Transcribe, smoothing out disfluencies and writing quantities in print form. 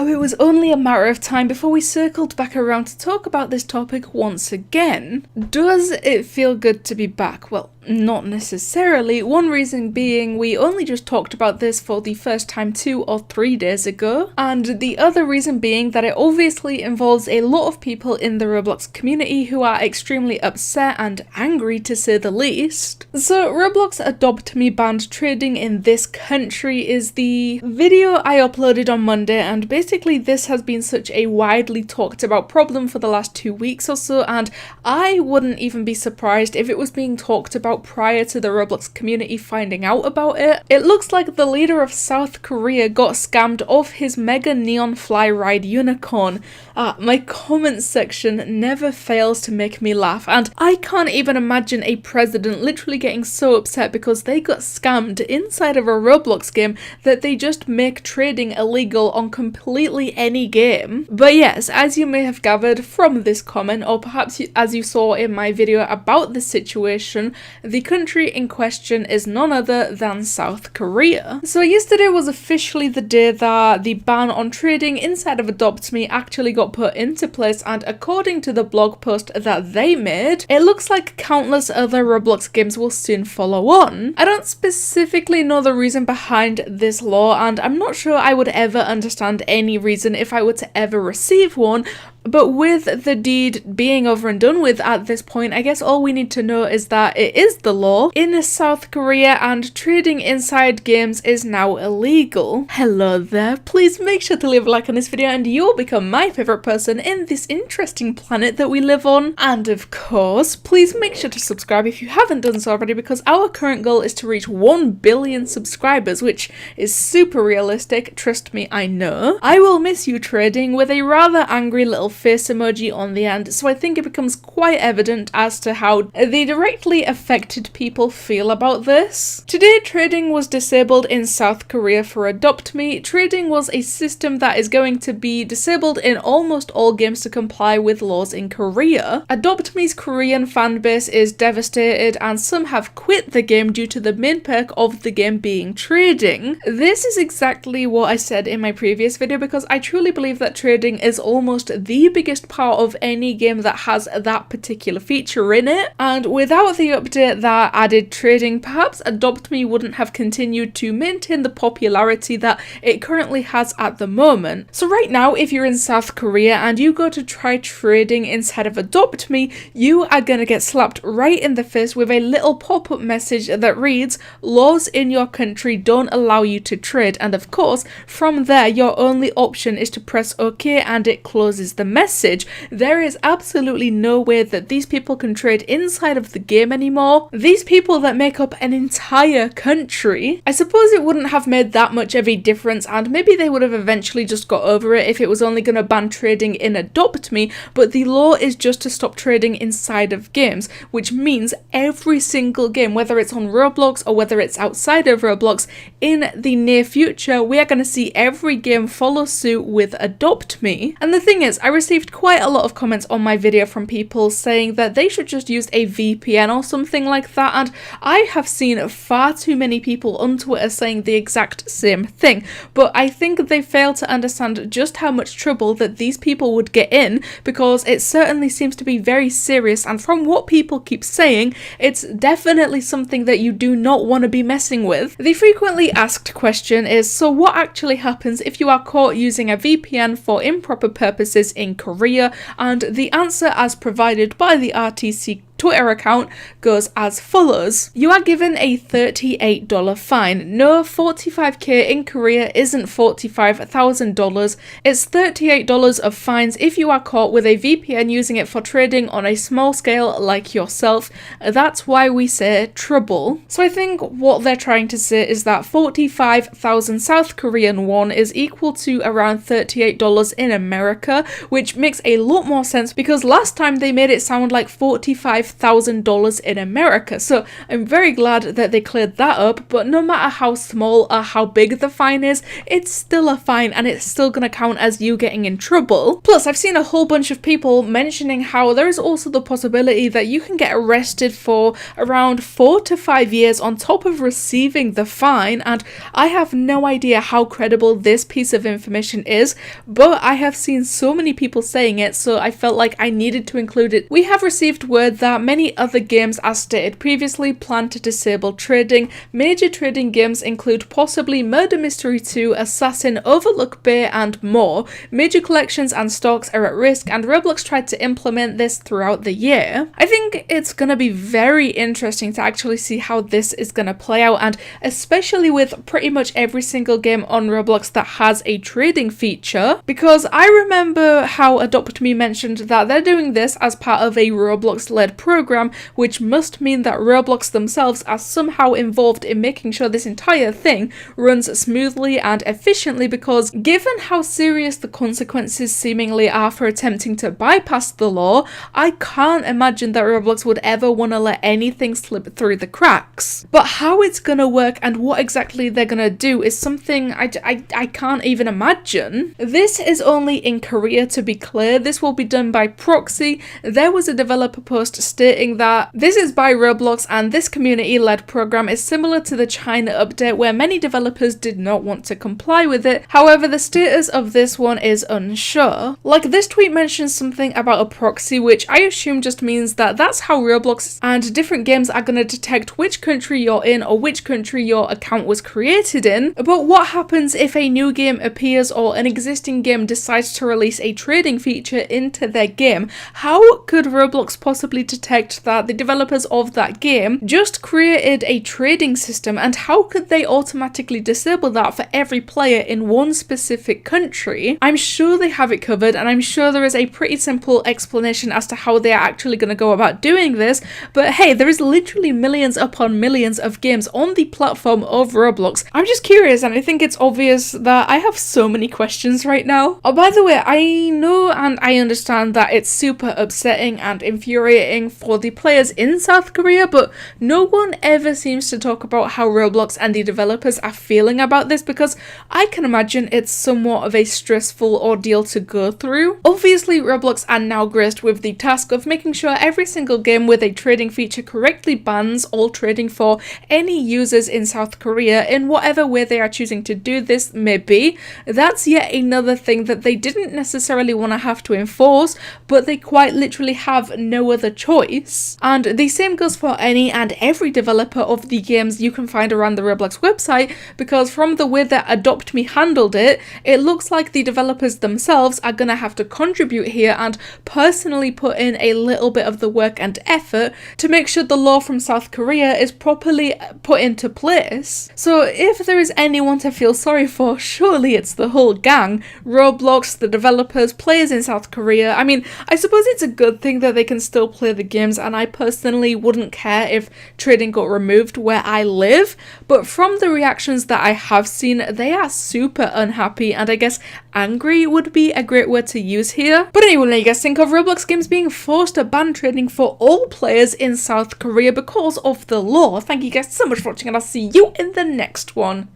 it was only a matter of time before we circled back around to talk about this topic once again. Does it feel good to be back? Well, not necessarily. One reason being we only just talked about this for the first time 2 or 3 days ago, and the other reason being that it obviously involves a lot of people in the Roblox community who are extremely upset and angry to say the least. So Roblox Adopt Me banned trading in this country is the video I uploaded on Monday, and basically this has been such a widely talked about problem for the last 2 weeks or so, and I wouldn't even be surprised if it was being talked about prior to the Roblox community finding out about it. It looks like the leader of South Korea got scammed off his mega neon fly ride unicorn. My comment section never fails to make me laugh, and I can't even imagine a president literally getting so upset because they got scammed inside of a Roblox game that they just make trading illegal on completely any game. But yes, as you may have gathered from this comment, or perhaps as you saw in my video about the situation, the country in question is none other than South Korea. So yesterday was officially the day that the ban on trading inside of Adopt Me actually got put into place, and according to the blog post that they made, it looks like countless other Roblox games will soon follow on. I don't specifically know the reason behind this law, and I'm not sure I would ever understand any reason if I were to ever receive one. But with the deed being over and done with at this point, I guess all we need to know is that it is the law in South Korea and trading inside games is now illegal. Hello there, please make sure to leave a like on this video and you'll become my favourite person in this interesting planet that we live on. And of course, please make sure to subscribe if you haven't done so already, because our current goal is to reach 1 billion subscribers, which is super realistic, trust me, I know. I will miss you trading, with a rather angry little face emoji on the end, so I think it becomes quite evident as to how the directly affected people feel about this. Today, trading was disabled in South Korea for Adopt Me. Trading was a system that is going to be disabled in almost all games to comply with laws in Korea. Adopt Me's Korean fanbase is devastated, and some have quit the game due to the main perk of the game being trading. This is exactly what I said in my previous video, because I truly believe that trading is almost the biggest part of any game that has that particular feature in it, and without the update that added trading, perhaps Adopt Me wouldn't have continued to maintain the popularity that it currently has at the moment. So right now, if you're in South Korea and you go to try trading inside of Adopt Me, you are gonna get slapped right in the face with a little pop-up message that reads, "Laws in your country don't allow you to trade," and of course, from there your only option is to press OK and it closes the message. There is absolutely no way that these people can trade inside of the game anymore. These people that make up an entire country. I suppose it wouldn't have made that much of a difference, and maybe they would have eventually just got over it if it was only going to ban trading in Adopt Me, but the law is just to stop trading inside of games, which means every single game, whether it's on Roblox or whether it's outside of Roblox, in the near future, we are going to see every game follow suit with Adopt Me. And the thing is, I received quite a lot of comments on my video from people saying that they should just use a VPN or something like that, and I have seen far too many people on Twitter saying the exact same thing, but I think they fail to understand just how much trouble that these people would get in, because it certainly seems to be very serious, and from what people keep saying, it's definitely something that you do not want to be messing with. The frequently asked question is, so what actually happens if you are caught using a VPN for improper purposes in Korea? And the answer, as provided by the RTC Twitter account, goes as follows. You are given a $38 fine. No, 45k in Korea isn't $45,000. It's $38 of fines if you are caught with a VPN using it for trading on a small scale like yourself. That's why we say trouble. So I think what they're trying to say is that 45,000 South Korean won is equal to around $38 in America, which makes a lot more sense because last time they made it sound like 45 $5,000 in America. So I'm very glad that they cleared that up, but no matter how small or how big the fine is, it's still a fine and it's still gonna count as you getting in trouble. Plus, I've seen a whole bunch of people mentioning how there is also the possibility that you can get arrested for around 4 to 5 years on top of receiving the fine, and I have no idea how credible this piece of information is, but I have seen so many people saying it, so I felt like I needed to include it. We have received word that many other games, as stated previously, plan to disable trading. Major trading games include possibly Murder Mystery 2, Assassin, Overlook Bay, and more. Major collections and stocks are at risk, and Roblox tried to implement this throughout the year. I think it's gonna be very interesting to actually see how this is gonna play out, and especially with pretty much every single game on Roblox that has a trading feature, because I remember how Adopt Me mentioned that they're doing this as part of a Roblox-led program, which must mean that Roblox themselves are somehow involved in making sure this entire thing runs smoothly and efficiently, because given how serious the consequences seemingly are for attempting to bypass the law, I can't imagine that Roblox would ever want to let anything slip through the cracks. But how it's gonna work and what exactly they're gonna do is something I can't even imagine. This is only in Korea, to be clear. This will be done by proxy. There was a developer post stating that this is by Roblox and this community-led program is similar to the China update where many developers did not want to comply with it. However, the status of this one is unsure. Like, this tweet mentions something about a proxy, which I assume just means that that's how Roblox and different games are going to detect which country you're in or which country your account was created in. But what happens if a new game appears or an existing game decides to release a trading feature into their game? How could Roblox possibly detect that the developers of that game just created a trading system, and how could they automatically disable that for every player in one specific country? I'm sure they have it covered, and I'm sure there is a pretty simple explanation as to how they are actually going to go about doing this, but hey, there is literally millions upon millions of games on the platform of Roblox. I'm just curious, and I think it's obvious that I have so many questions right now. Oh, by the way, I know and I understand that it's super upsetting and infuriating for the players in South Korea, but no one ever seems to talk about how Roblox and the developers are feeling about this, because I can imagine it's somewhat of a stressful ordeal to go through. Obviously, Roblox are now graced with the task of making sure every single game with a trading feature correctly bans all trading for any users in South Korea in whatever way they are choosing to do this may be. That's yet another thing that they didn't necessarily want to have to enforce, but they quite literally have no other choice. And the same goes for any and every developer of the games you can find around the Roblox website, because from the way that Adopt Me handled it, it looks like the developers themselves are gonna have to contribute here and personally put in a little bit of the work and effort to make sure the law from South Korea is properly put into place. So if there is anyone to feel sorry for, surely it's the whole gang. Roblox, the developers, players in South Korea. I mean, I suppose it's a good thing that they can still play the games, and I personally wouldn't care if trading got removed where I live, but from the reactions that I have seen, they are super unhappy, and I guess angry would be a great word to use here. But anyway, what do you guys think of Roblox games being forced to ban trading for all players in South Korea because of the law? Thank you guys so much for watching, and I'll see you in the next one.